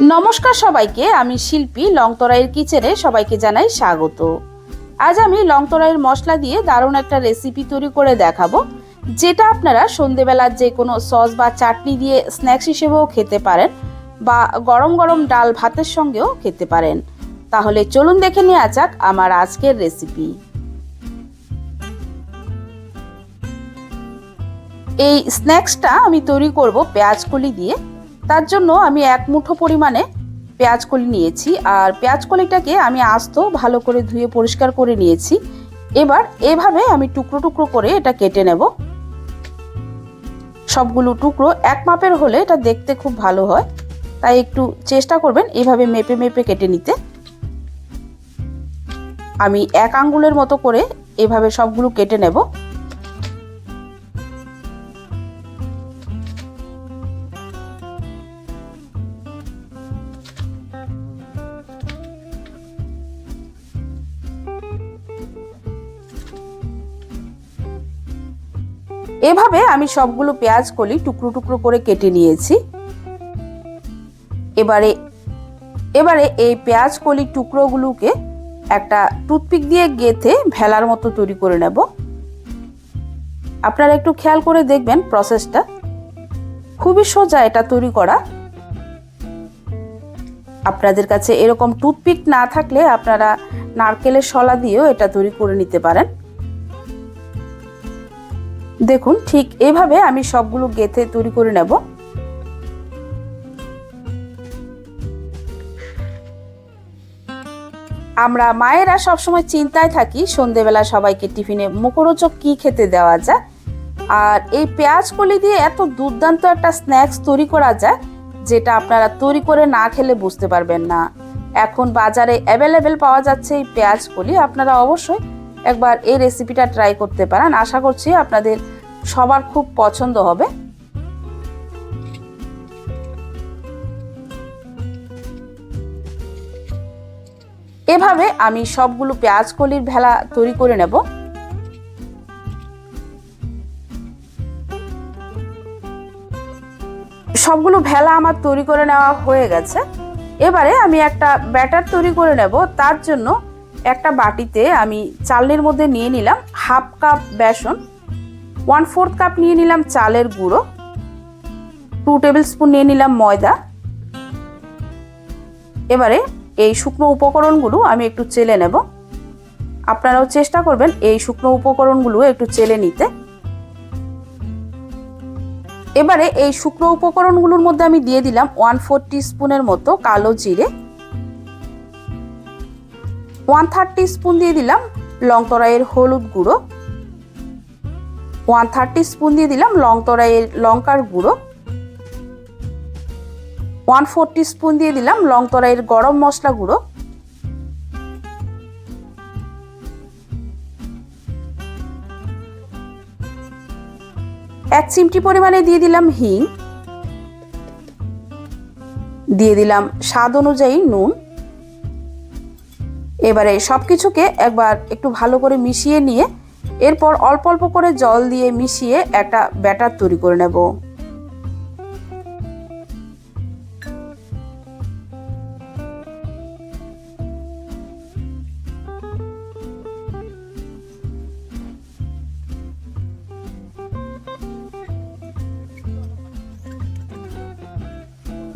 নমস্কার সবাইকে, আমি শিল্পী লংতরাইয়ের কিচেনে সবাইকে জানাই স্বাগত। আজ আমি লংতরাইয়ের মশলা দিয়ে দারুণ একটা রেসিপি তৈরি করে দেখাবো, যেটা আপনারা সন্ধেবেলার যে কোনো সস বা চাটনি দিয়ে স্ন্যাক্স হিসেবেও খেতে পারেন বা গরম গরম ডাল ভাতের সঙ্গেও খেতে পারেন। তাহলে চলুন দেখে নেওয়া যাক আমার আজকের রেসিপি। এই স্ন্যাক্সটা আমি তৈরি করব পেঁয়াজ কলি দিয়ে। তার জন্য আমি এক মুঠো পরিমাণে পেঁয়াজ কলি নিয়েছি, আর পেঁয়াজ কলিটাকে আমি আস্ত ভালো করে ধুয়ে পরিষ্কার করে নিয়েছি। এবার এভাবে আমি টুকরো টুকরো করে এটা কেটে নেব। সবগুলো টুকরো এক মাপের হলে এটা দেখতে খুব ভালো হয়, তাই একটু চেষ্টা করবেন এভাবে মেপে মেপে কেটে নিতে। আমি এক আঙ্গুলের মতো করে এভাবে সবগুলো কেটে নেব। এভাবে আমি সবগুলো পেঁয়াজ কলি টুকরো টুকরো করে কেটে নিয়েছি। এবারে এই পেঁয়াজ কলি টুকরোগুলোকে একটা টুথপিক দিয়ে গেঁথে ভেলার মতো তৈরি করে নেব। আপনারা একটু খেয়াল করে দেখবেন, প্রসেসটা খুবই সোজা এটা তৈরি করা। আপনাদের কাছে এরকম টুথপিক না থাকলে আপনারা নারকেলের শলা দিয়েও এটা তৈরি করে নিতে পারেন। দেখুন, ঠিক এভাবে আমি সবগুলো গেঁথে তৈরি করে নেব। আমরা মায়েরা সবসময় চিন্তায় থাকি সন্ধেবেলা সবাইকে টিফিনে মুখরোচক কি খেতে দেওয়া যায়, আর এই পেঁয়াজ কলি দিয়ে এত দুর্দান্ত একটা স্ন্যাক্স তৈরি করা যায়, যেটা আপনারা তৈরি করে না খেলে বুঝতে পারবেন না। এখন বাজারে অ্যাভেলেবেল পাওয়া যাচ্ছে এই পেঁয়াজ কলি। আপনারা অবশ্যই একবার এই রেসিপিটা ট্রাই করতে পারেন। আশা করছি আপনাদের সবার খুব পছন্দ হবে। এভাবে আমি সবগুলো পেঁয়াজ কলির ভেলা তৈরি করে নেব। সবগুলো ভেলা আমার তৈরি করে নেওয়া হয়ে গেছে। এবারে আমি একটা ব্যাটার তৈরি করে নেব। তার জন্য একটা বাটিতে আমি চালনির মধ্যে নিয়ে নিলাম হাফ কাপ বেসন, 1/4 কাপ নিয়ে নিলাম চালের গুঁড়ো, 2 টেবিল স্পুন নিয়ে নিলাম ময়দা। এবারে এই শুকনো উপকরণগুলো আমি একটু চেলে নেব। আপনারাও চেষ্টা করবেন এই শুকনো উপকরণগুলো একটু চেলে নিতে। এবারে এই শুকনো উপকরণগুলোর মধ্যে আমি দিয়ে দিলাম 1/4 টিস্পুনের মতো কালো জিরে, 1/3 টিস্পুন দিয়ে দিলাম লংতরাইয়ের হলুদ গুঁড়ো, 1/3 টিস্পুন দিয়ে দিলাম লংতরাইয়ের লঙ্কার গুঁড়ো, 1/4 টিস্পুন দিয়ে দিলাম লংতরাইয়ের গরম মশলা গুঁড়ো, 1 চিমটি পরিমাণে দিয়ে দিলাম হিং, দিয়ে দিলাম স্বাদ অনুযায়ী নুন। এবারে সবকিছুকে একবার একটু ভালো করে মিশিয়ে নিয়ে এরপর অল্প অল্প করে জল দিয়ে মিশিয়ে একটা ব্যাটার তৈরি করে নেব।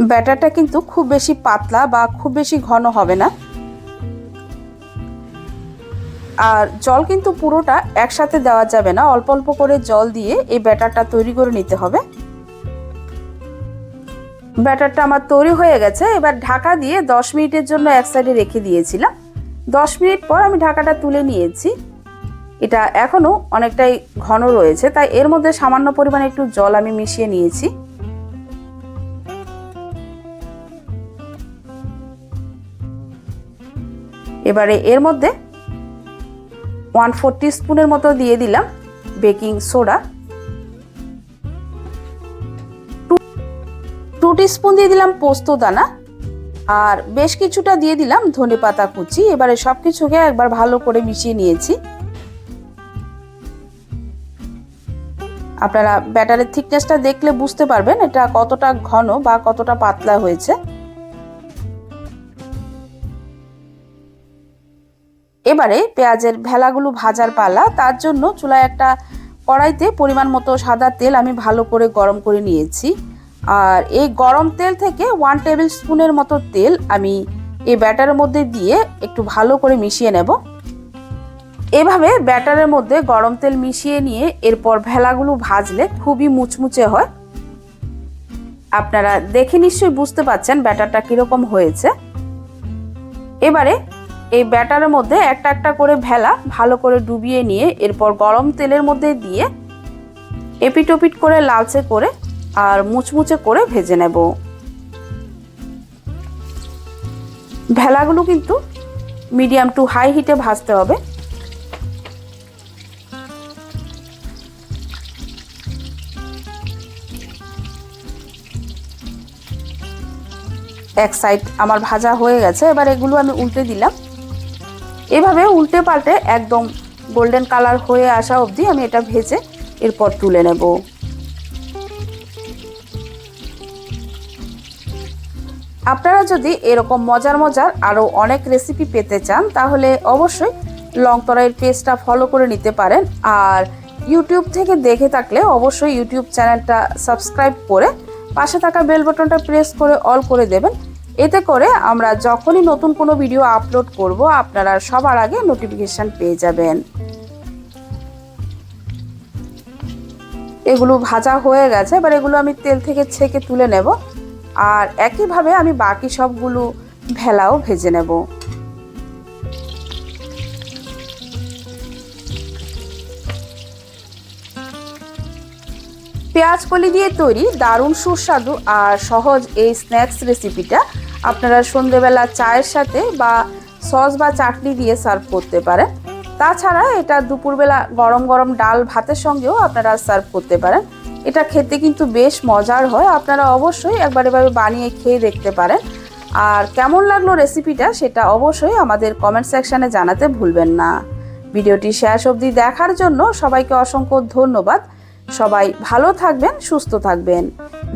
ব্যাটারটা কিন্তু খুব বেশি পাতলা বা খুব বেশি ঘন হবে না, আর জল কিন্তু পুরোটা একসাথে দেওয়া যাবে না, অল্প অল্প করে জল দিয়ে এই ব্যাটারটা তৈরি করে নিতে হবে। ব্যাটারটা আমার তৈরি হয়ে গেছে। এবার ঢাকা দিয়ে 10 মিনিটের জন্য এক সাইডে রেখে দিয়েছিলাম। 10 মিনিট পর আমি ঢাকাটা তুলে নিয়েছি। এটা এখনো অনেকটাই ঘন রয়েছে, তাই এর মধ্যে সামান্য পরিমাণে একটু জল আমি মিশিয়ে নিয়েছি। এবারে এর মধ্যে 1/4 টিস্পুনের মতো দিয়ে দিলাম বেকিং সোডা, 2 টিস্পুন দিয়ে দিলাম পোস্ত দানা, আর বেশ কিছুটা দিয়ে দিলাম ধনেপাতা কুচি। এবারে সবকিছুকে একবার ভালো করে মিশিয়ে নিয়েছি। আপনারা ব্যাটারের থিকনেসটা দেখলে বুঝতে পারবেন এটা কতটা ঘন বা কতটা পাতলা হয়েছে। এবারে পেঁয়াজের ভেলাগুলো ভাজার পালা। তার জন্য চুলায় একটা কড়াইতে পরিমাণ মতো সাদা তেল আমি ভালো করে গরম করে নিয়েছি। আর এই গরম তেল থেকে 1 টেবিল স্পুনের মতো তেল আমি এই ব্যাটারের মধ্যে দিয়ে একটু ভালো করে মিশিয়ে নেব। এভাবে ব্যাটারের মধ্যে গরম তেল মিশিয়ে নিয়ে এরপর ভেলাগুলো ভাজলে খুবই মুচমুচে হয়। আপনারা দেখে নিশ্চয়ই বুঝতে পাচ্ছেন ব্যাটারটা কিরকম হয়েছে। এবারে এই ব্যাটারের মধ্যে একটা একটা করে ভেলা ভালো করে ডুবিয়ে নিয়ে এরপর গরম তেলের মধ্যে দিয়ে এপিট ওপিট করে লালচে করে আর মুচমুচে করে ভেজে নেব। ভেলাগুলো কিন্তু মিডিয়াম টু হাই হিটে ভাজতে হবে। এক সাইড আমার ভাজা হয়ে গেছে, এবার এগুলো আমি উল্টে দিলাম। এভাবে উল্টে পাল্টে একদম গোল্ডেন কালার হয়ে আসা অবধি আমি এটা ভেজে এরপর তুলে নেব। আপনারা যদি এরকম মজার মজার আরও অনেক রেসিপি পেতে চান তাহলে অবশ্যই লং তরাইয়ের পেজটা ফলো করে নিতে পারেন। আর ইউটিউব থেকে দেখে থাকলে অবশ্যই ইউটিউব চ্যানেলটা সাবস্ক্রাইব করে পাশে থাকা বেল বাটনটা প্রেস করে অল করে দেবেন। এতে করে আমরা যখনই নতুন কোনো ভিডিও আপলোড করব আপনারা সবার আগে নোটিফিকেশান পেয়ে যাবেন। এগুলো ভাজা হয়ে গেছে, এবার এগুলো আমি তেল থেকে ছেঁকে তুলে নেব। আর একইভাবে আমি বাকি সবগুলো ভেলাও ভেজে নেব। পেঁয়াজ কলি দিয়ে তৈরি দারুণ সুস্বাদু আর সহজ এই স্ন্যাক্স রেসিপিটা আপনারা সন্ধ্যেবেলা চায়ের সাথে বা সস বা চাটনি দিয়ে সার্ভ করতে পারেন। তাছাড়া এটা দুপুরবেলা গরম গরম ডাল ভাতের সঙ্গেও আপনারা সার্ভ করতে পারেন। এটা খেতে কিন্তু বেশ মজার হয়, আপনারা অবশ্যই একবার এভাবে বানিয়ে খেয়ে দেখতে পারেন। আর কেমন লাগলো রেসিপিটা সেটা অবশ্যই আমাদের কমেন্ট সেকশানে জানাতে ভুলবেন না। ভিডিওটি শেষ অবধি দেখার জন্য সবাইকে অসংখ্য ধন্যবাদ। সবাই ভালো থাকবেন, সুস্থ থাকবেন।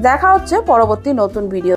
দেখা হচ্ছে পরবর্তী নতুন ভিডিও।